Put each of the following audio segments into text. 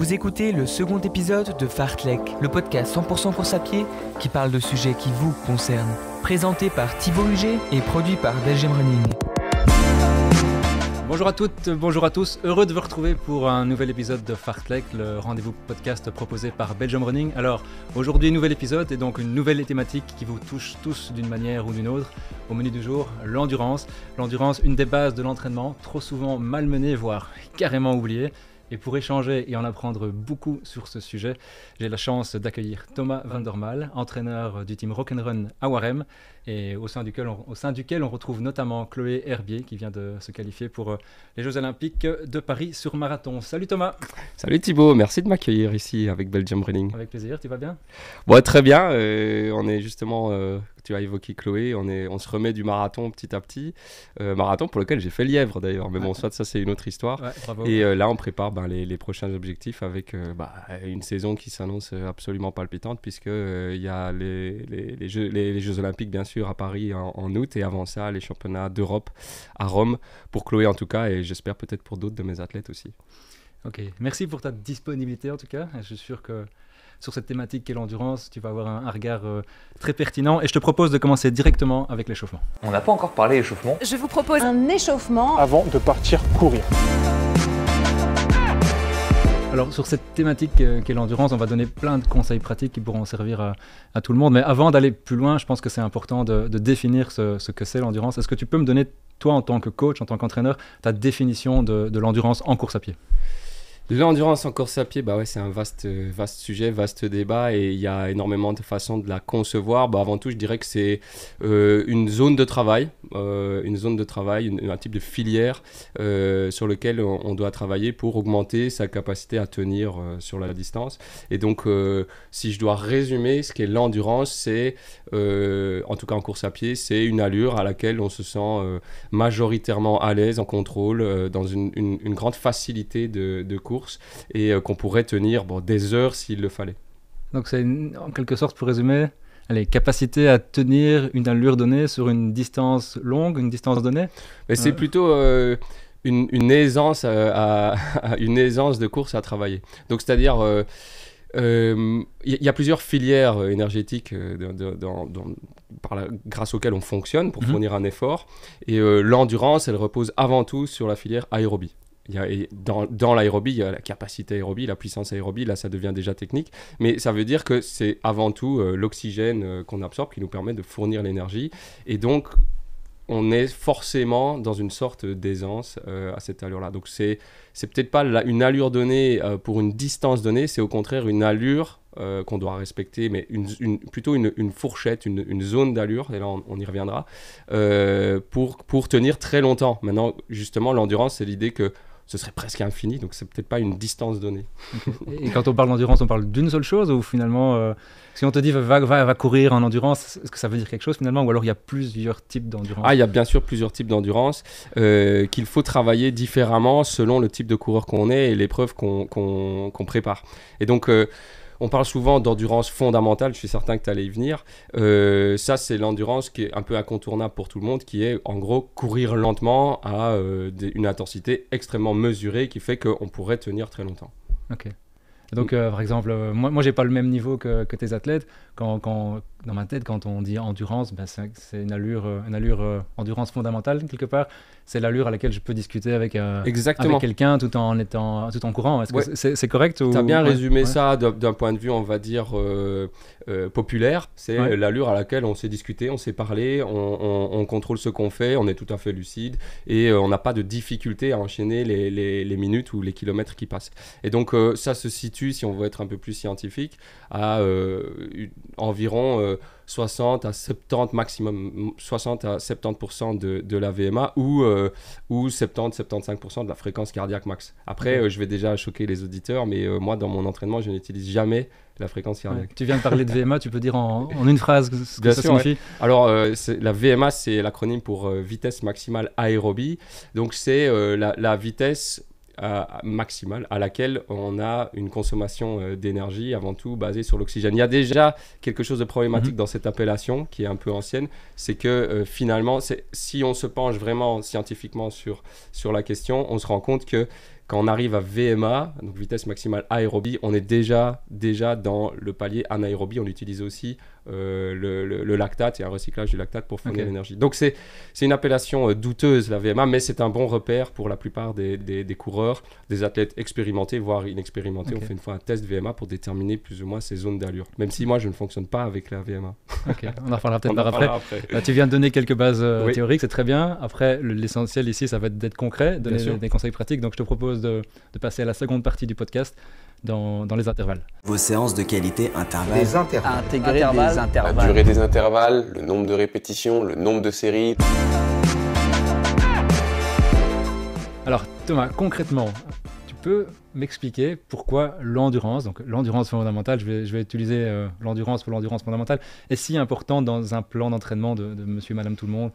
Vous écoutez le second épisode de Fartlek, le podcast 100% course à pied qui parle de sujets qui vous concernent. Présenté par Thibaut Huget et produit par Belgium Running. Bonjour à toutes, bonjour à tous, heureux de vous retrouver pour un nouvel épisode de Fartlek, le rendez-vous podcast proposé par Belgium Running. Alors aujourd'hui nouvel épisode et donc une nouvelle thématique qui vous touche tous d'une manière ou d'une autre. Au menu du jour, l'endurance. L'endurance, une des bases de l'entraînement, trop souvent malmenée, voire carrément oubliée. Et pour échanger et en apprendre beaucoup sur ce sujet, j'ai la chance d'accueillir Thomas van der Mael, entraîneur du team Rock'n'Run à Warem, et au sein duquel on retrouve notamment Chloé Herbier qui vient de se qualifier pour les Jeux Olympiques de Paris sur marathon. Salut Thomas. Salut Thibaut, merci de m'accueillir ici avec Belgium Running. Avec plaisir, tu vas bien? Ouais, très bien, on est justement, tu as évoqué Chloé, on se remet du marathon petit à petit, marathon pour lequel j'ai fait lièvre d'ailleurs, mais bon, soit ça c'est une autre histoire. Ouais, bravo. Et là on prépare les prochains objectifs avec une saison qui s'annonce absolument palpitante puisque il y a les Jeux Olympiques bien sûr à Paris en août et avant ça les championnats d'Europe à Rome pour Chloé en tout cas et j'espère peut-être pour d'autres de mes athlètes aussi. Ok, merci pour ta disponibilité en tout cas, je suis sûr que sur cette thématique qu'est l'endurance, tu vas avoir un regard très pertinent et je te propose de commencer directement avec l'échauffement. On n'a pas encore parlé échauffement. Je vous propose un échauffement avant de partir courir. Alors sur cette thématique qu'est l'endurance, on va donner plein de conseils pratiques qui pourront servir à tout le monde. Mais avant d'aller plus loin, je pense que c'est important de définir ce que c'est l'endurance. Est-ce que tu peux me donner, toi en tant que coach, en tant qu'entraîneur, ta définition de l'endurance en course à pied ? L'endurance en course à pied, c'est un vaste sujet, vaste débat et il y a énormément de façons de la concevoir. Avant tout, je dirais que c'est une zone de travail, un type de filière sur lequel on doit travailler pour augmenter sa capacité à tenir sur la distance. Et donc, si je dois résumer ce qu'est l'endurance, c'est, en tout cas en course à pied, c'est une allure à laquelle on se sent majoritairement à l'aise, en contrôle, dans une grande facilité de course. Et qu'on pourrait tenir des heures s'il le fallait. Donc c'est en quelque sorte, pour résumer, capacité à tenir une allure donnée sur une distance longue, une distance donnée. Mais c'est plutôt une aisance, une aisance de course à travailler. Donc c'est-à-dire... il y a plusieurs filières énergétiques grâce auxquelles on fonctionne pour fournir un effort. Et l'endurance, elle repose avant tout sur la filière aérobie. Dans l'aérobie, il y a la capacité aérobie, la puissance aérobie, là ça devient déjà technique, mais ça veut dire que c'est avant tout l'oxygène qu'on absorbe qui nous permet de fournir l'énergie, et donc on est forcément dans une sorte d'aisance à cette allure-là. Donc c'est peut-être pas une allure donnée pour une distance donnée, c'est au contraire une allure qu'on doit respecter, mais plutôt une fourchette, une zone d'allure, et là on y reviendra, pour tenir très longtemps. Maintenant, justement, l'endurance, c'est l'idée que ce serait presque infini, donc c'est peut-être pas une distance donnée. Okay. Et quand on parle d'endurance, on parle d'une seule chose ou finalement, si on te dit va courir en endurance, est-ce que ça veut dire quelque chose finalement, ou alors il y a plusieurs types d'endurance? Il y a bien sûr plusieurs types d'endurance qu'il faut travailler différemment selon le type de coureur qu'on est et l'épreuve qu'on prépare. Et donc on parle souvent d'endurance fondamentale, je suis certain que tu allais y venir. Ça, c'est l'endurance qui est un peu incontournable pour tout le monde, qui est en gros courir lentement à une intensité extrêmement mesurée qui fait qu'on pourrait tenir très longtemps. Ok. Donc, par exemple, moi j'ai pas le même niveau que tes athlètes. Quand, dans ma tête, quand on dit endurance, c'est une allure endurance fondamentale quelque part. C'est l'allure à laquelle je peux discuter avec quelqu'un tout en courant. Est-ce que c'est correct ou... Tu as bien résumé ça d'un point de vue, on va dire, populaire. C'est l'allure à laquelle on sait discuter, on sait parler, on contrôle ce qu'on fait, on est tout à fait lucide et on n'a pas de difficulté à enchaîner les minutes ou les kilomètres qui passent. Et donc ça se situe, si on veut être un peu plus scientifique, à environ 60 à 70 maximum 60 à 70% de la VMA ou 70-75% de la fréquence cardiaque max. Après, je vais déjà choquer les auditeurs, mais moi dans mon entraînement, je n'utilise jamais la fréquence cardiaque. Tu viens de parler de VMA, tu peux dire en une phrase ce que ça signifie? Alors, la VMA, c'est l'acronyme pour vitesse maximale aérobie. Donc, c'est la vitesse maximale à laquelle on a une consommation d'énergie avant tout basée sur l'oxygène. Il y a déjà quelque chose de problématique dans cette appellation qui est un peu ancienne, c'est que finalement, si on se penche vraiment scientifiquement sur la question, on se rend compte que Quand on arrive à VMA, donc vitesse maximale aérobie, on est déjà dans le palier anaérobie. On utilise aussi le lactate et un recyclage du lactate pour fournir l'énergie. Donc c'est une appellation douteuse, la VMA, mais c'est un bon repère pour la plupart des coureurs, des athlètes expérimentés, voire inexpérimentés. On fait une fois un test VMA pour déterminer plus ou moins ces zones d'allure. Même si moi, je ne fonctionne pas avec la VMA. Ok, on en reparlera peut-être après. Là, tu viens de donner quelques bases théoriques, c'est très bien. Après, l'essentiel ici, ça va être d'être concret, donner des conseils pratiques. Donc, je te propose de passer à la seconde partie du podcast dans les intervalles. Vos séances de qualité intervalles. Des intervalles. Intégrer des intervalles. La durée des intervalles, le nombre de répétitions, le nombre de séries. Alors, Thomas, concrètement, tu peux m'expliquer pourquoi l'endurance, donc l'endurance fondamentale, je vais utiliser l'endurance pour l'endurance fondamentale, est si importante dans un plan d'entraînement de monsieur et madame tout le monde?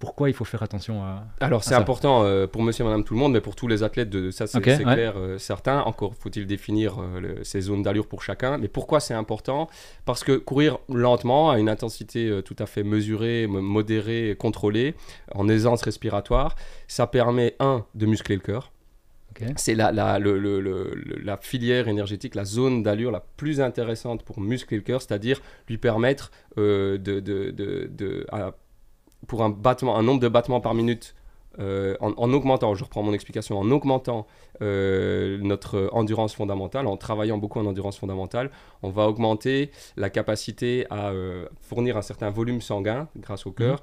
Pourquoi il faut faire attention à Alors, c'est important pour monsieur et madame tout le monde, mais pour tous les athlètes, ça c'est clair, certains. Encore faut-il définir ces zones d'allure pour chacun. Mais pourquoi c'est important? Parce que courir lentement, à une intensité tout à fait mesurée, modérée, contrôlée, en aisance respiratoire, ça permet, de muscler le cœur. C'est la filière énergétique, la zone d'allure la plus intéressante pour muscler le cœur, c'est-à-dire lui permettre pour un nombre de battements par minute, en augmentant, je reprends mon explication, en augmentant notre endurance fondamentale, en travaillant beaucoup en endurance fondamentale, on va augmenter la capacité à fournir un certain volume sanguin grâce au cœur,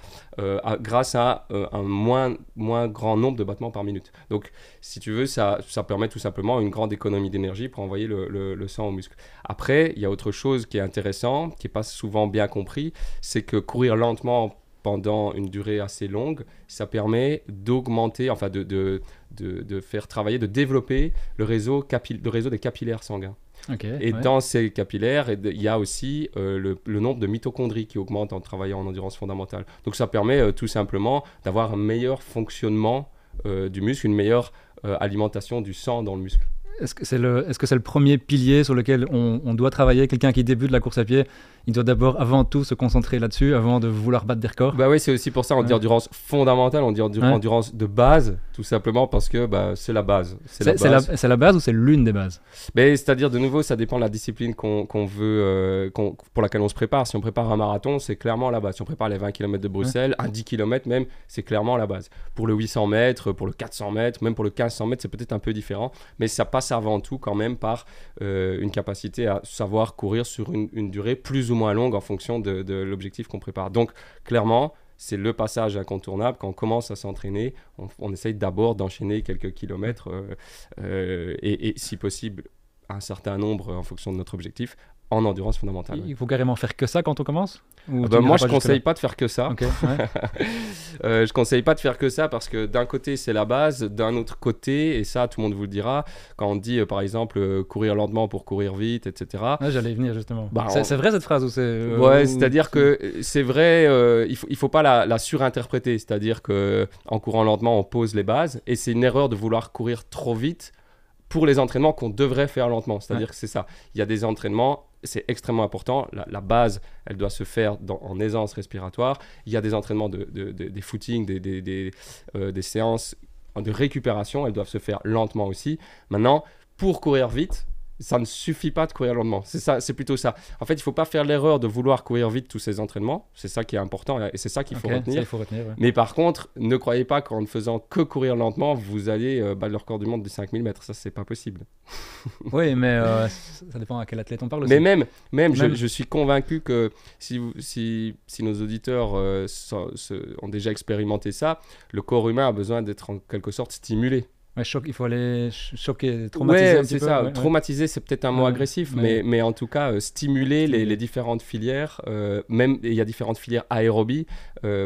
grâce à un moins grand nombre de battements par minute. Donc, si tu veux, ça permet tout simplement une grande économie d'énergie pour envoyer le sang aux muscles. Après, il y a autre chose qui est intéressant, qui n'est pas souvent bien compris, c'est que courir lentement pendant une durée assez longue, ça permet d'augmenter, enfin de faire travailler, de développer le réseau des capillaires sanguins. Dans ces capillaires, il y a aussi le nombre de mitochondries qui augmente en travaillant en endurance fondamentale. Donc ça permet tout simplement d'avoir un meilleur fonctionnement du muscle, une meilleure alimentation du sang dans le muscle. Est-ce que c'est le premier pilier sur lequel on doit travailler? Quelqu'un qui débute la course à pied, il doit d'abord, avant tout, se concentrer là-dessus avant de vouloir battre des records. Bah oui, c'est aussi pour ça on dit endurance fondamentale, on dit endurance de base, tout simplement parce que c'est la base. C'est la base ou c'est l'une des bases? C'est-à-dire, de nouveau, ça dépend de la discipline qu'on veut, pour laquelle on se prépare. Si on prépare un marathon, c'est clairement la base. Si on prépare les 20 km de Bruxelles, un 10 km même, c'est clairement la base. Pour le 800 mètres, pour le 400 mètres, même pour le 1500 mètres, c'est peut-être un peu différent, mais ça passe avant tout quand même par une capacité à savoir courir sur une durée plus ou moins longue en fonction de l'objectif qu'on prépare. Donc, clairement, c'est le passage incontournable. Quand on commence à s'entraîner, on essaye d'abord d'enchaîner quelques kilomètres et si possible, un certain nombre en fonction de notre objectif, en endurance fondamentale. Il faut carrément faire que ça quand on commence? Moi, je ne conseille pas de faire que ça. Je ne conseille pas de faire que ça parce que d'un côté, c'est la base. D'un autre côté, et ça, tout le monde vous le dira, quand on dit, par exemple, courir lentement pour courir vite, etc. J'allais y venir, justement. C'est vrai, cette phrase? C'est-à-dire que c'est vrai, il ne faut pas la surinterpréter. C'est-à-dire qu'en courant lentement, on pose les bases. Et c'est une erreur de vouloir courir trop vite pour les entraînements qu'on devrait faire lentement. C'est-à-dire que c'est ça. Il y a des entraînements, c'est extrêmement important. La base, elle doit se faire en aisance respiratoire. Il y a des entraînements des footings, des séances de récupération. Elles doivent se faire lentement aussi. Maintenant, pour courir vite, ça ne suffit pas de courir lentement. C'est plutôt ça. En fait, il ne faut pas faire l'erreur de vouloir courir vite tous ces entraînements. C'est ça qui est important et c'est ça qu'il faut retenir. Ça, il faut retenir, ouais. Mais par contre, ne croyez pas qu'en ne faisant que courir lentement, vous allez battre le record du monde de 5000 mètres. Ça, c'est pas possible. Oui, mais ça dépend à quel athlète on parle aussi. Mais même. Je suis convaincu que si nos auditeurs ont déjà expérimenté ça, le corps humain a besoin d'être en quelque sorte stimulé. Ouais, il faut aller choquer, traumatiser un petit peu. C'est ça. Traumatiser, c'est peut-être un mot agressif, mais en tout cas, stimuler les différentes filières. Même il y a différentes filières aérobie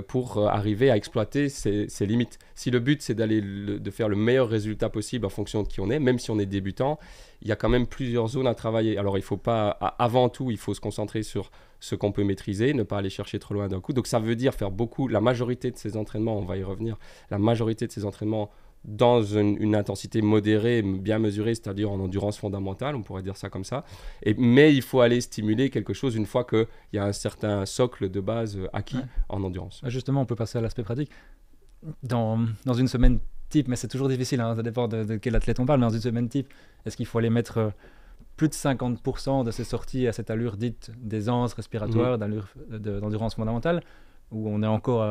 pour arriver à exploiter ses limites. Si le but, c'est de faire le meilleur résultat possible en fonction de qui on est, même si on est débutant, il y a quand même plusieurs zones à travailler. Alors, il faut pas, avant tout, il faut se concentrer sur ce qu'on peut maîtriser, ne pas aller chercher trop loin d'un coup. Donc, ça veut dire faire la majorité de ces entraînements, on va y revenir, la majorité de ces entraînements dans une intensité modérée, bien mesurée, c'est-à-dire en endurance fondamentale, on pourrait dire ça comme ça. Mais il faut aller stimuler quelque chose une fois qu'il y a un certain socle de base acquis en endurance. Justement, on peut passer à l'aspect pratique. Dans une semaine type, mais c'est toujours difficile, hein, ça dépend de quel athlète on parle, mais dans une semaine type, est-ce qu'il faut aller mettre plus de 50% de ses sorties à cette allure dite d'aisance respiratoire, d'endurance fondamentale, où on est encore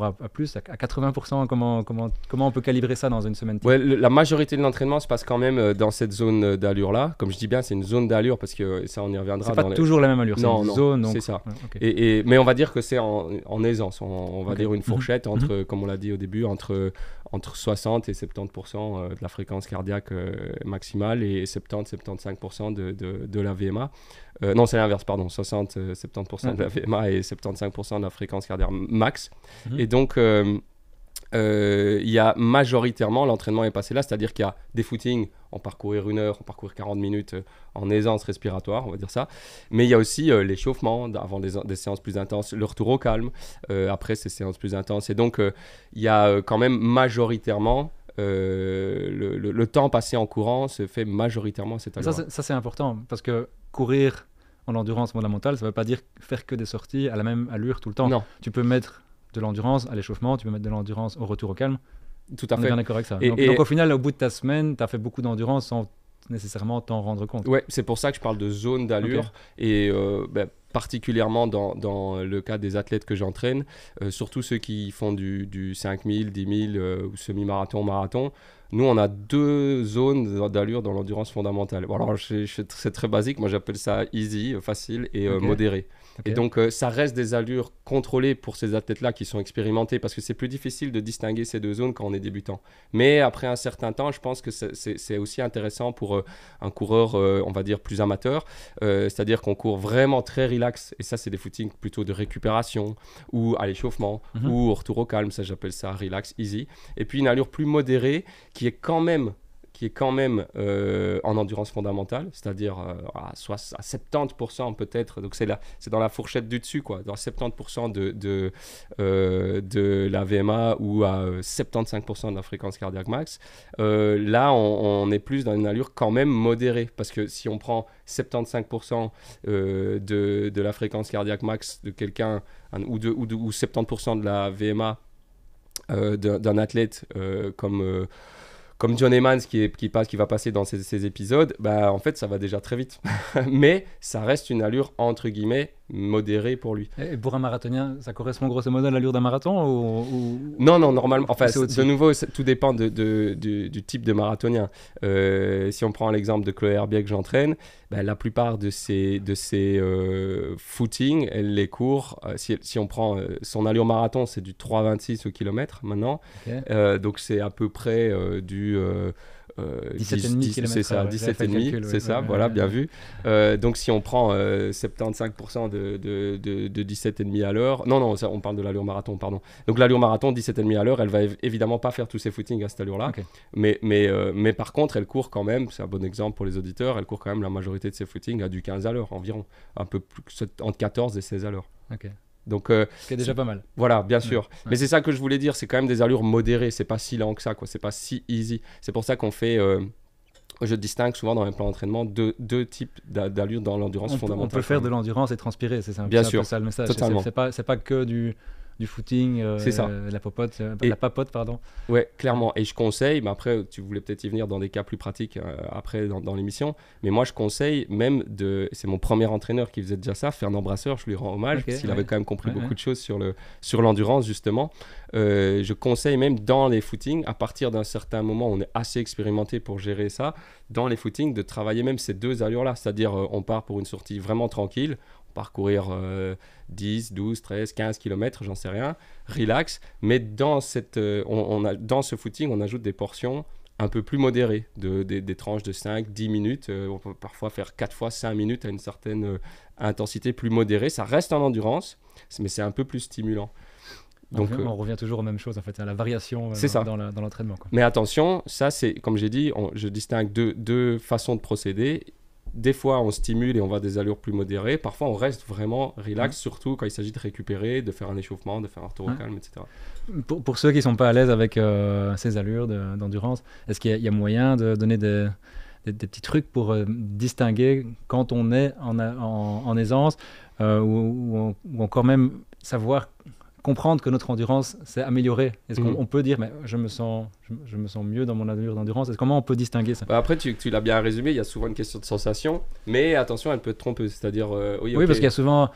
à plus, à 80%, comment on peut calibrer ça dans une semaine type? Ouais, la majorité de l'entraînement se passe quand même dans cette zone d'allure-là. Comme je dis bien, c'est une zone d'allure parce que ça, on y reviendra. C'est pas toujours la même allure, c'est une zone. C'est ça. Ouais, okay. Mais on va dire que c'est en aisance. On va dire une fourchette entre, comme on l'a dit au début, entre 60 et 70% de la fréquence cardiaque maximale et 70-75% de la VMA. Non, c'est l'inverse, pardon. 60-70% de la VMA et 75% de la fréquence cardiaque max. Et donc, il y a majoritairement, l'entraînement est passé là, c'est-à-dire qu'il y a des footings en parcourir 1 heure, en parcourir 40 minutes en aisance respiratoire, on va dire ça. Mais il y a aussi l'échauffement avant des séances plus intenses, le retour au calme après ces séances plus intenses. Et donc, il y a quand même majoritairement le temps passé en courant se fait majoritairement à cette allure. Ça, c'est important parce que courir en endurance fondamentale, ça ne veut pas dire faire que des sorties à la même allure tout le temps. Non. Tu peux mettre de l'endurance à l'échauffement, tu peux mettre de l'endurance au retour au calme. Tout à fait. On est bien d'accord avec ça. Donc au final, au bout de ta semaine, tu as fait beaucoup d'endurance sans nécessairement t'en rendre compte. Ouais, c'est pour ça que je parle de zone d'allure. Et particulièrement dans le cas des athlètes que j'entraîne, surtout ceux qui font du 5000, 10 000 ou semi-marathon, marathon. Nous, on a 2 zones d'allure dans l'endurance fondamentale. Bon, alors, c'est très basique. Moi, j'appelle ça easy, facile et modéré. Okay. Et donc, ça reste des allures contrôlées pour ces athlètes-là qui sont expérimentés parce que c'est plus difficile de distinguer ces 2 zones quand on est débutant. Mais après un certain temps, je pense que c'est aussi intéressant pour un coureur, on va dire, plus amateur. C'est-à-dire qu'on court vraiment très relax. Et ça, c'est des footings plutôt de récupération ou à l'échauffement ou au retour au calme. Ça, j'appelle ça relax, easy. Et puis, une allure plus modérée qui est quand même en endurance fondamentale, c'est-à-dire à 70% peut-être, donc c'est dans la fourchette du dessus, quoi, dans 70% de la VMA ou à 75% de la fréquence cardiaque max. Là, on est plus dans une allure quand même modérée, parce que si on prend 75% de la fréquence cardiaque max de quelqu'un, ou 70% de la VMA d'un athlète comme John Emmons qui va passer dans ces épisodes, bah, en fait, ça va déjà très vite. Mais ça reste une allure, entre guillemets, modérée pour lui. Et pour un marathonien, ça correspond grosso modo à l'allure d'un marathon ou... Non, normalement. Enfin, de nouveau, tout dépend du type de marathonien. Si on prend l'exemple de Chloé Herbier que j'entraîne, bah, la plupart de ses footings, elle les court. Si on prend son allure marathon, c'est du 3,26 au kilomètre maintenant. Okay. Donc, c'est à peu près du... 17,5 km. C'est ça, 17,5, c'est ça, voilà, bien vu. Donc, si on prend 75% de 17,5 à l'heure, non, ça, on parle de l'allure marathon, pardon. Donc, l'allure marathon, 17,5 à l'heure, elle va évidemment pas faire tous ses footings à cette allure-là. Okay. Mais par contre, elle court quand même, c'est un bon exemple pour les auditeurs, elle court quand même la majorité de ses footings à du 15 à l'heure environ, un peu plus, entre 14 et 16 à l'heure. Ok. Donc, ce qui est déjà pas mal. Voilà, bien sûr. Ouais. Mais c'est ça que je voulais dire, c'est quand même des allures modérées, c'est pas si lent que ça, quoi. C'est pas si easy. C'est pour ça qu'on fait... je distingue souvent dans mes plans d'entraînement deux types d'allures dans l'endurance fondamentale. On peut faire de l'endurance et transpirer, c'est ça, bien sûr, un peu ça le message. Totalement. C'est pas que du footing, c'est ça. la papote, pardon. Ouais, clairement. Et je conseille, mais après, tu voulais peut-être y venir dans des cas plus pratiques après dans l'émission, mais moi je conseille même c'est mon premier entraîneur qui faisait déjà ça, Fernand Brasseur, je lui rends hommage, parce qu'il avait quand même compris beaucoup de choses sur l'endurance justement. Je conseille même dans les footings, à partir d'un certain moment, on est assez expérimenté pour gérer ça, dans les footings, de travailler même ces 2 allures-là, c'est-à-dire on part pour une sortie vraiment tranquille, parcourir 10, 12, 13, 15 km, j'en sais rien, relax, mais dans dans ce footing, on ajoute des portions un peu plus modérées, des tranches de 5, 10 minutes, on peut parfois faire 4 fois 5 minutes à une certaine intensité plus modérée, ça reste en endurance, mais c'est un peu plus stimulant. Donc, on revient toujours aux mêmes choses, en fait, à la variation dans l'entraînement, quoi. Mais attention, ça c'est, comme j'ai dit, je distingue deux façons de procéder. Des fois, on stimule et on va à des allures plus modérées. Parfois, on reste vraiment relax, surtout quand il s'agit de récupérer, de faire un échauffement, de faire un retour au calme, etc. Pour ceux qui ne sont pas à l'aise avec ces allures d'endurance, est-ce qu'il y a moyen de donner des petits trucs pour distinguer quand on est en aisance ou encore même savoir comprendre que notre endurance s'est améliorée? Est-ce qu'on peut dire, mais je me sens mieux dans mon allure d'endurance? Comment on peut distinguer ça? Après, tu l'as bien résumé, il y a souvent une question de sensation, mais attention, elle peut te tromper. C'est-à-dire, oui, parce qu'il y a souvent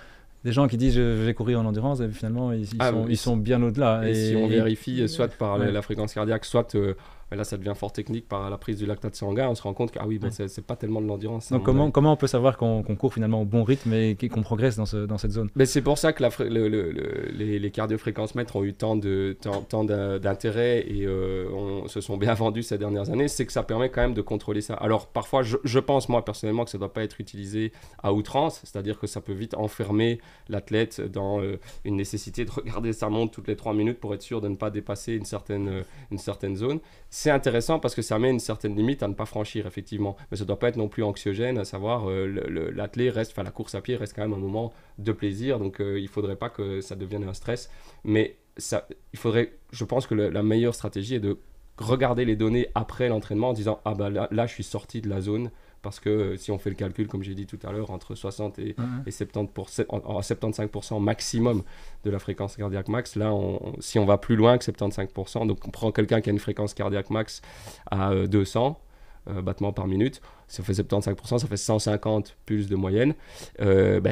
des gens qui disent je vais courir en endurance et finalement ils sont bien au-delà. Et si on vérifie soit par la fréquence cardiaque, soit là ça devient fort technique par la prise du lactate sanguin, on se rend compte que c'est pas tellement de l'endurance. Donc comment on peut savoir qu'on court finalement au bon rythme et qu'on progresse dans cette zone? Mais c'est pour ça que les cardiofréquencemètres ont eu tant d'intérêt et se sont bien vendus ces dernières années, c'est que ça permet quand même de contrôler ça. Alors parfois je pense moi personnellement que ça ne doit pas être utilisé à outrance, c'est-à-dire que ça peut vite enfermer l'athlète dans une nécessité de regarder sa montre toutes les 3 minutes pour être sûr de ne pas dépasser une certaine zone. C'est intéressant parce que ça met une certaine limite à ne pas franchir, effectivement. Mais ça ne doit pas être non plus anxiogène, à savoir la course à pied reste quand même un moment de plaisir. Donc il ne faudrait pas que ça devienne un stress. Mais je pense que la meilleure stratégie est de regarder les données après l'entraînement en disant là je suis sorti de la zone. Parce que si on fait le calcul, comme j'ai dit tout à l'heure, entre 60 et 75% maximum de la fréquence cardiaque max, là, si on va plus loin que 75%, donc on prend quelqu'un qui a une fréquence cardiaque max à 200 battements par minute, si on fait 75%, ça fait 150 pulses de moyenne.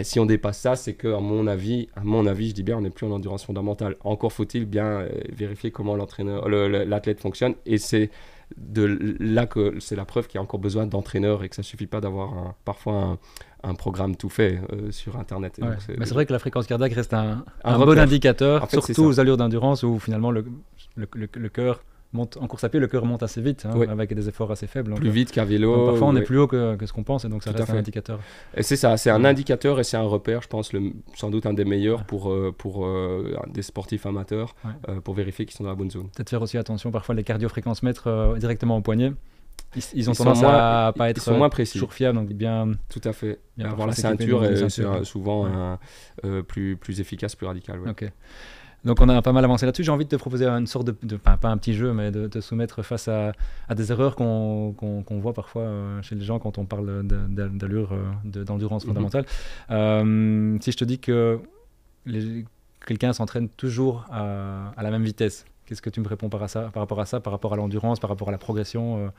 Si on dépasse ça, c'est qu'à mon avis, je dis bien, on n'est plus en endurance fondamentale. Encore faut-il bien vérifier comment l'athlète fonctionne, et c'est de là que c'est la preuve qu'il y a encore besoin d'entraîneurs et que ça ne suffit pas d'avoir parfois un programme tout fait sur Internet. Ouais. C'est vrai que la fréquence cardiaque reste un bon indicateur, en fait, surtout aux allures d'endurance où finalement le cœur monte en course à pied, le cœur monte assez vite, avec des efforts assez faibles. Plus vite qu'à vélo. Parfois, on est plus haut que ce qu'on pense, et donc ça reste un indicateur. Et c'est ça, c'est un indicateur et c'est un repère, je pense, sans doute un des meilleurs pour des sportifs amateurs, pour vérifier qu'ils sont dans la bonne zone. Peut-être faire aussi attention, parfois les cardiofréquencemètres directement au poignet, ils ont tendance à pas être moins précis. Toujours fiables, donc bien. Tout à fait. Bien avoir la ceinture est souvent plus efficace, plus radical. Ouais. Ok. Donc on a pas mal avancé là-dessus. J'ai envie de te proposer une sorte pas un petit jeu, mais de te soumettre face à des erreurs qu'on voit parfois chez les gens quand on parle d'allure, d'endurance fondamentale. Si je te dis que quelqu'un s'entraîne toujours à la même vitesse, qu'est-ce que tu me réponds par rapport à ça, par rapport à l'endurance, par rapport à la progression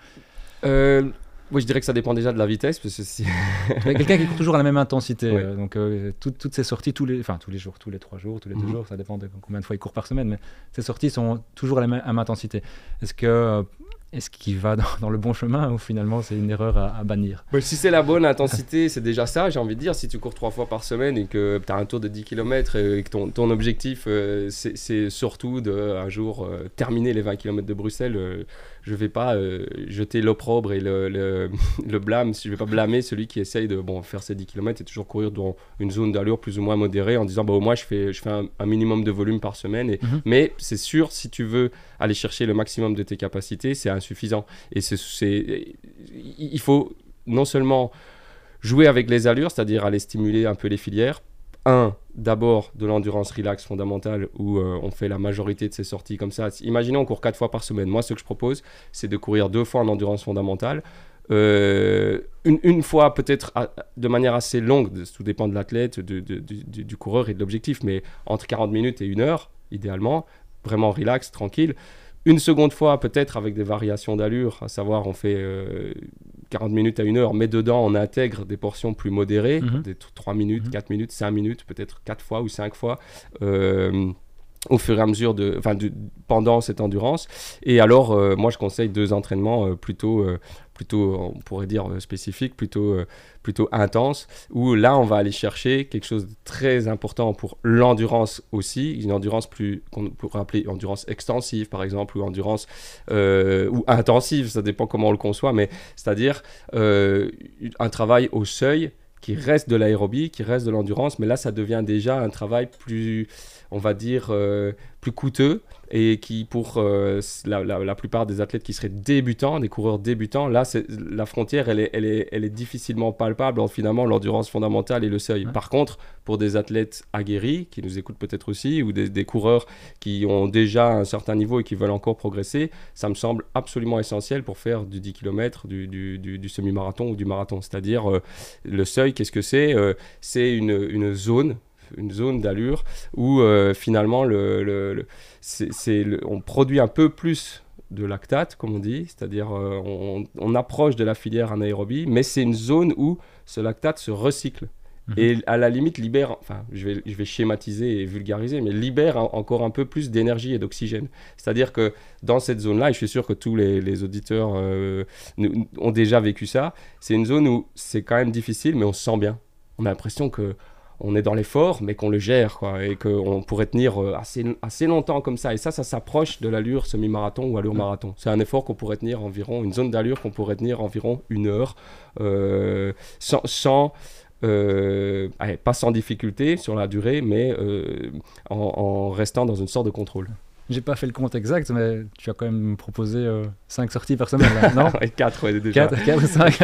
Oui, je dirais que ça dépend déjà de la vitesse. Parce que quelqu'un qui court toujours à la même intensité. Donc, toutes ces sorties, tous les jours, tous les 3 jours, tous les 2 jours, ça dépend de combien de fois il court par semaine. Mais ces sorties sont toujours à la même intensité. Est-ce qu'il va dans le bon chemin ou finalement c'est une erreur à bannir? Si c'est la bonne intensité, c'est déjà ça, j'ai envie de dire. Si tu cours 3 fois par semaine et que tu as un tour de 10 km et que ton objectif, c'est surtout un jour terminer les 20 km de Bruxelles, je ne vais pas jeter l'opprobre et le blâme, je ne vais pas blâmer celui qui essaye de faire ses 10 km et toujours courir dans une zone d'allure plus ou moins modérée en disant au moins je fais un minimum de volume par semaine. Mais c'est sûr, si tu veux aller chercher le maximum de tes capacités, c'est insuffisant. Et il faut non seulement jouer avec les allures, c'est-à-dire aller stimuler un peu les filières. D'abord de l'endurance relax fondamentale où on fait la majorité de ces sorties comme ça. Imaginons on court 4 fois par semaine. Moi, ce que je propose, c'est de courir 2 fois en endurance fondamentale. Une fois peut-être de manière assez longue, tout dépend de l'athlète, du coureur et de l'objectif, mais entre 40 minutes et 1 heure, idéalement, vraiment relax, tranquille. Une seconde fois, peut-être avec des variations d'allure, à savoir on fait 40 minutes à 1 heure, mais dedans on intègre des portions plus modérées, des 3 minutes, 4 minutes, 5 minutes, peut-être 4 fois ou 5 fois, au fur et à mesure pendant cette endurance. Et alors, moi je conseille 2 entraînements plutôt, on pourrait dire spécifiques, plutôt intenses, où là on va aller chercher quelque chose de très important pour l'endurance aussi, une endurance qu'on pourrait appeler endurance extensive par exemple, ou endurance ou intensive, ça dépend comment on le conçoit, mais c'est-à-dire un travail au seuil qui reste de l'aérobie, qui reste de l'endurance, mais là ça devient déjà un travail plus, on va dire, plus coûteux, et qui pour la plupart des athlètes qui seraient débutants, des coureurs débutants, là la frontière elle est difficilement palpable entre finalement l'endurance fondamentale et le seuil. Par contre, pour des athlètes aguerris qui nous écoutent peut-être aussi, ou des coureurs qui ont déjà un certain niveau et qui veulent encore progresser, ça me semble absolument essentiel pour faire du 10 km, du semi-marathon ou du marathon. C'est-à-dire le seuil, qu'est-ce que c'est ? C'est une zone une zone d'allure où finalement on produit un peu plus de lactate, comme on dit, c'est-à-dire on approche de la filière anaérobie, mais c'est une zone où ce lactate se recycle. Et à la limite libère, enfin je vais schématiser et vulgariser, mais libère encore un peu plus d'énergie et d'oxygène. C'est-à-dire que dans cette zone-là, et je suis sûr que tous les auditeurs ont déjà vécu ça, c'est une zone où c'est quand même difficile, mais on se sent bien. On a l'impression qu'on est dans l'effort, mais qu'on le gère, quoi, et qu'on pourrait tenir assez longtemps comme ça. Et ça s'approche de l'allure semi-marathon ou allure marathon. C'est un effort qu'on pourrait tenir environ, une zone d'allure qu'on pourrait tenir environ 1 heure, pas sans difficulté sur la durée, mais en restant dans une sorte de contrôle. J'ai pas fait le compte exact, mais tu as quand même proposé 5 sorties par semaine, là, non? 4, ouais, déjà. 4 ou 5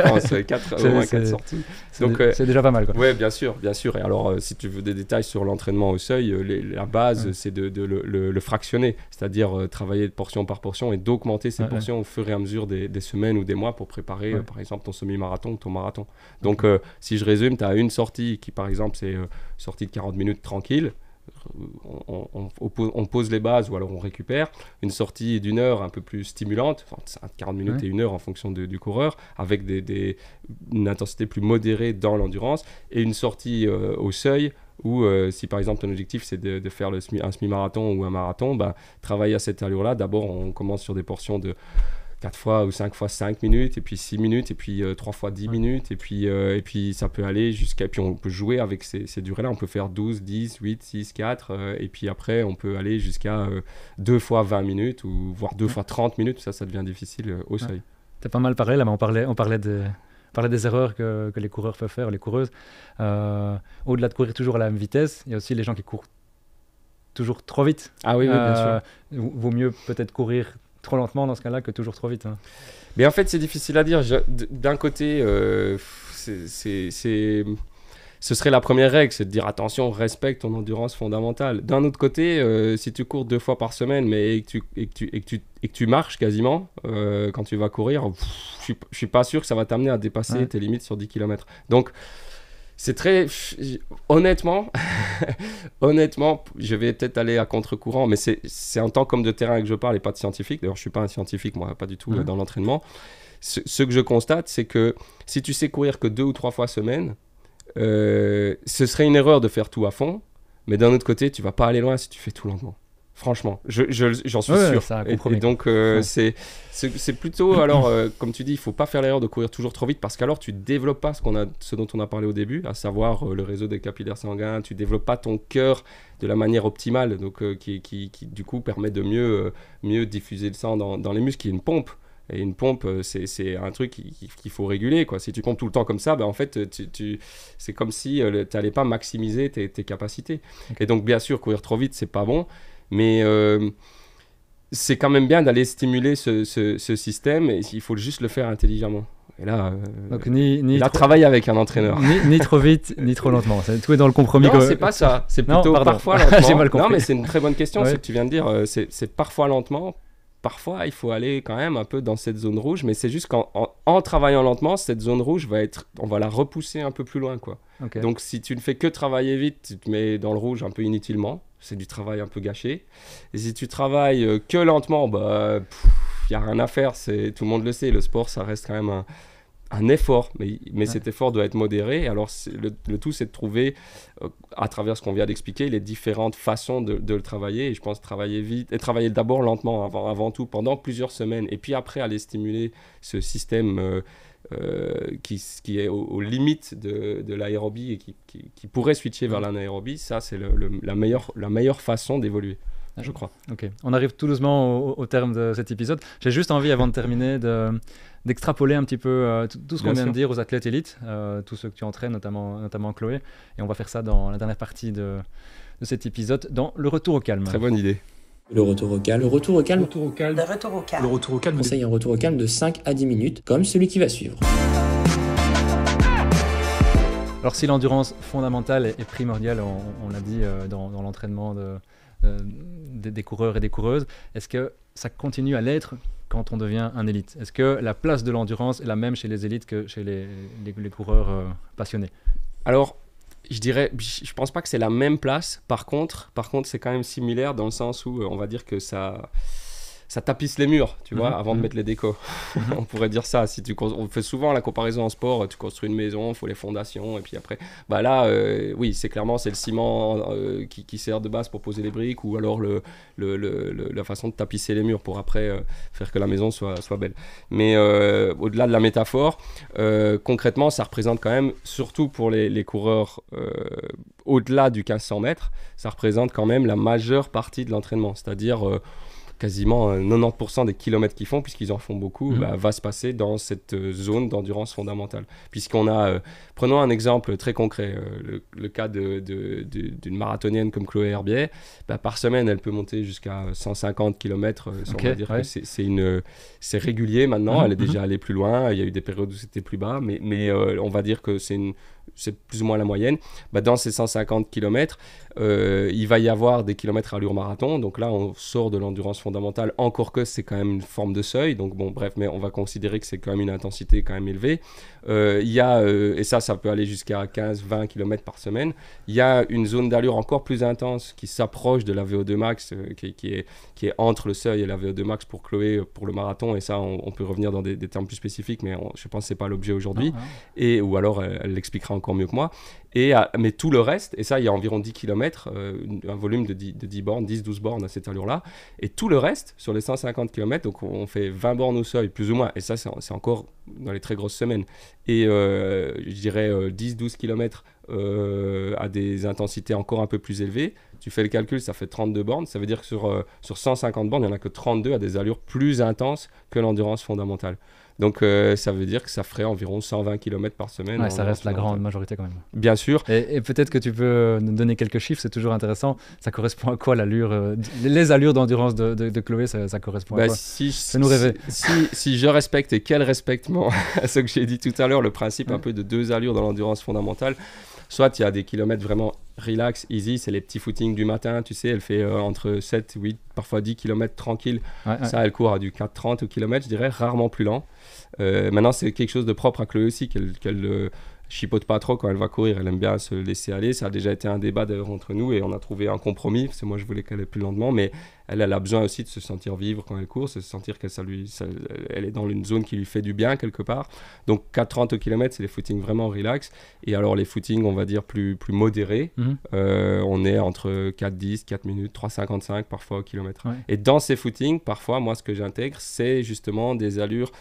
4, au moins 4 sorties. Donc, c'est déjà pas mal, quoi. Oui, bien sûr. Et alors, si tu veux des détails sur l'entraînement au seuil, la base, c'est de le fractionner, c'est-à-dire travailler portion par portion et d'augmenter ces portions au fur et à mesure des semaines ou des mois pour préparer, par exemple, ton semi-marathon ou ton marathon. Donc, si je résume, tu as une sortie qui, par exemple, c'est sortie de 40 minutes tranquille. On pose les bases ou alors on récupère une sortie d'1 heure un peu plus stimulante, 40 minutes et 1 heure en fonction du coureur, avec une intensité plus modérée dans l'endurance, et une sortie au seuil où si par exemple ton objectif c'est de faire un semi-marathon ou un marathon, travailler à cette allure là. D'abord on commence sur des portions de 4 fois ou 5 fois 5 minutes, et puis 6 minutes, et puis 3 fois 10 minutes, et puis ça peut aller jusqu'à... Et puis on peut jouer avec ces durées-là, on peut faire 12, 10, 8, 6, 4, et puis après on peut aller jusqu'à 2 fois 20 minutes, ou voire 2 fois 30 minutes, ça devient difficile au seuil. T'as pas mal parlé là, mais on parlait des erreurs que les coureurs peuvent faire, les coureuses. Au-delà de courir toujours à la même vitesse, il y a aussi les gens qui courent toujours trop vite. Ah oui, bien sûr. Vaut mieux peut-être courir trop lentement dans ce cas-là que toujours trop vite. Mais en fait, c'est difficile à dire. D'un côté, ce serait la première règle, c'est de dire attention, respecte ton endurance fondamentale. D'un autre côté, si tu cours 2 fois par semaine, mais et que tu marches quasiment quand tu vas courir, je suis pas sûr que ça va t'amener à dépasser tes limites sur 10 km. Donc, c'est très... Honnêtement, je vais peut-être aller à contre-courant, mais c'est en tant qu'homme de terrain que je parle et pas de scientifique. D'ailleurs, je ne suis pas un scientifique, moi, pas du tout dans l'entraînement. Ce que je constate, c'est que si tu sais courir que 2 ou 3 fois semaine, ce serait une erreur de faire tout à fond, mais d'un autre côté, tu ne vas pas aller loin si tu fais tout lentement. Franchement, j'en suis sûr. Et donc, c'est plutôt, alors, comme tu dis, il ne faut pas faire l'erreur de courir toujours trop vite, parce qu'alors tu ne développes pas ce dont on a parlé au début, à savoir le réseau des capillaires sanguins, tu ne développes pas ton cœur de la manière optimale, donc, qui du coup permet de mieux diffuser le sang dans les muscles, qui est une pompe. Et une pompe, c'est un truc qu'il faut réguler, quoi. Si tu pompes tout le temps comme ça, en fait, c'est comme si tu n'allais pas maximiser tes capacités. Okay. Et donc, bien sûr, courir trop vite, c'est pas bon. Mais c'est quand même bien d'aller stimuler ce système, et il faut juste le faire intelligemment. Et là, donc, travailler avec un entraîneur. Ni trop vite, ni trop lentement. Tout est dans le compromis. Non, c'est pas ça. C'est plutôt parfois lentement. J'ai mal compris. Non, mais c'est une très bonne question, ce que tu viens de dire. C'est parfois lentement. Parfois, il faut aller quand même un peu dans cette zone rouge, mais c'est juste qu'en travaillant lentement, cette zone rouge on va la repousser un peu plus loin, quoi. Okay. Donc, si tu ne fais que travailler vite, tu te mets dans le rouge un peu inutilement. C'est du travail un peu gâché. Et si tu travailles que lentement, il n'y a rien à faire. Tout le monde le sait, le sport, ça reste quand même un effort. Mais cet effort doit être modéré. Alors, le tout, c'est de trouver, à travers ce qu'on vient d'expliquer, les différentes façons de le travailler. Et je pense travailler vite, et travailler d'abord lentement, avant tout, pendant plusieurs semaines. Et puis après, aller stimuler ce système qui est aux limites de l'aérobie et qui pourrait switcher vers l'anaérobie. Ça, c'est la meilleure façon d'évoluer, je crois. Ok, on arrive tout doucement au terme de cet épisode. J'ai juste envie, avant de terminer, d'extrapoler un petit peu tout ce qu'on vient de dire aux athlètes élites, tous ceux que tu entraînes, notamment Chloé. Et on va faire ça dans la dernière partie de cet épisode, dans le retour au calme. Très bonne idée. Le retour au calme. Le retour au calme. Le retour au calme. Le retour au calme. Conseille un retour au calme de 5 à 10 minutes, comme celui qui va suivre. Alors, si l'endurance fondamentale est primordiale, on l'a dit dans l'entraînement des coureurs et des coureuses, est-ce que ça continue à l'être quand on devient un élite? Est-ce que la place de l'endurance est la même chez les élites que chez les coureurs passionnés? Alors, je pense pas que c'est la même place. Par contre, c'est quand même similaire dans le sens où on va dire que ça tapisse les murs, tu vois, avant de mettre les décos. On pourrait dire ça. On fait souvent la comparaison en sport, tu construis une maison, il faut les fondations, et puis après, bah là, oui, c'est le ciment qui sert de base pour poser les briques, ou alors la façon de tapisser les murs pour après faire que la maison soit belle. Mais au-delà de la métaphore, concrètement, ça représente quand même, surtout pour les coureurs au-delà du 1500 mètres, ça représente quand même la majeure partie de l'entraînement, c'est-à-dire quasiment 90% des kilomètres qu'ils font, puisqu'ils en font beaucoup, va se passer dans cette zone d'endurance fondamentale. Puisqu'on a, prenons un exemple très concret, le cas d'une marathonienne comme Chloé Herbier, par semaine, elle peut monter jusqu'à 150 km, on va dire que c'est régulier maintenant, elle est déjà allée plus loin, il y a eu des périodes où c'était plus bas, mais on va dire que c'est plus ou moins la moyenne. Dans ces 150 km, il va y avoir des kilomètres à allure marathon. Donc là, on sort de l'endurance fondamentale, encore que c'est quand même une forme de seuil. Donc bon, bref, mais on va considérer que c'est quand même une intensité quand même élevée. Il y a, et ça peut aller jusqu'à 15-20 km par semaine. Il y a une zone d'allure encore plus intense qui s'approche de la VO2 max, qui est entre le seuil et la VO2 max pour Chloé, pour le marathon. Et ça, on peut revenir dans des termes plus spécifiques, mais je pense que ce n'est pas l'objet aujourd'hui. Ou alors, elle l'expliquera encore mieux que moi. Mais tout le reste, et ça, il y a environ 10 km, un volume de 10 bornes, 10-12 bornes à cette allure-là. Et tout le reste, sur les 150 km, donc on fait 20 bornes au seuil, plus ou moins. Et ça, c'est encore dans les très grosses semaines. Et je dirais 10-12 km à des intensités encore un peu plus élevées. Tu fais le calcul, ça fait 32 bornes. Ça veut dire que sur 150 bornes, il n'y en a que 32 à des allures plus intenses que l'endurance fondamentale. Donc ça veut dire que ça ferait environ 120 km par semaine. Ouais, ça reste la grande majorité quand même. Bien sûr. Et peut-être que tu peux nous donner quelques chiffres, c'est toujours intéressant. Ça correspond à quoi l'allure les allures d'endurance de Chloé, ça correspond à quoi? Fais-nous rêver. Si je respecte, et quel respectement à ce que j'ai dit tout à l'heure, le principe un peu de deux allures dans l'endurance fondamentale, soit il y a des kilomètres vraiment relax, easy, c'est les petits footings du matin, tu sais, elle fait entre 7, 8, parfois 10 km tranquille. Ça, elle court à du 4,30 au kilomètre, je dirais, rarement plus lent. Maintenant, c'est quelque chose de propre à Chloé aussi, qu'elle chipote pas trop quand elle va courir, elle aime bien se laisser aller. Ça a déjà été un débat d'ailleurs entre nous et on a trouvé un compromis, parce que moi je voulais qu'elle aille plus lentement, mais elle a besoin aussi de se sentir vivre quand elle court, se sentir elle est dans une zone qui lui fait du bien quelque part. Donc 4,30 au kilomètre, c'est les footings vraiment relax. Et alors les footings, on va dire plus modérés, on est entre 4,10, 4 minutes, 3,55 parfois au kilomètre. Et dans ces footings, parfois, moi ce que j'intègre, c'est justement des allures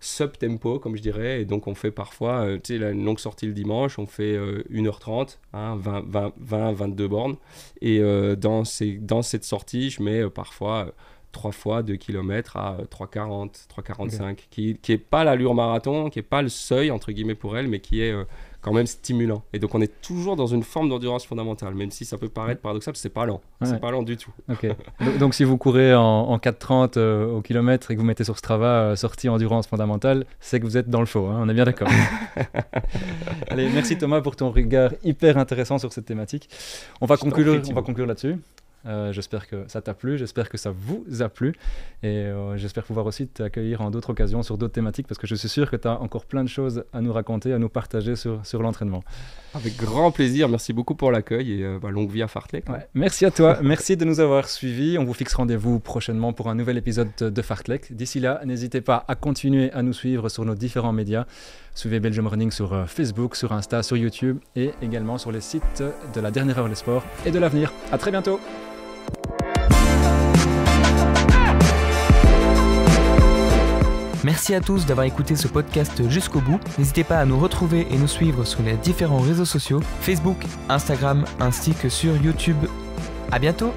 sub-tempo, comme je dirais, et donc on fait parfois, tu sais, une longue sortie le dimanche, on fait 1h30, 22 bornes, et dans cette sortie, je mets parfois 3 fois 2 km à 3,40, 3,45, qui est pas l'allure marathon, qui est pas le seuil, entre guillemets, pour elle, mais qui est quand même stimulant. Et donc on est toujours dans une forme d'endurance fondamentale, même si ça peut paraître paradoxal, c'est pas lent. C'est pas lent du tout. Okay. Donc si vous courez en 4,30 au kilomètre et que vous mettez sur Strava sortie endurance fondamentale, c'est que vous êtes dans le faux, hein, on est bien d'accord. Allez, merci Thomas pour ton regard hyper intéressant sur cette thématique. On va conclure là-dessus. J'espère que ça t'a plu, j'espère que ça vous a plu et j'espère pouvoir aussi t'accueillir en d'autres occasions sur d'autres thématiques parce que je suis sûr que tu as encore plein de choses à nous raconter, à nous partager sur l'entraînement. Avec grand plaisir, merci beaucoup pour l'accueil et longue vie à Fartlek. Merci à toi, merci de nous avoir suivis. On vous fixe rendez-vous prochainement pour un nouvel épisode de Fartlek. D'ici là, n'hésitez pas à continuer à nous suivre sur nos différents médias. Suivez Belgium Running sur Facebook, sur Insta, sur YouTube et également sur les sites de La Dernière Heure les Sports et de l'Avenir. À très bientôt. Merci à tous d'avoir écouté ce podcast jusqu'au bout. N'hésitez pas à nous retrouver et nous suivre sur les différents réseaux sociaux, Facebook, Instagram ainsi que sur YouTube. À bientôt!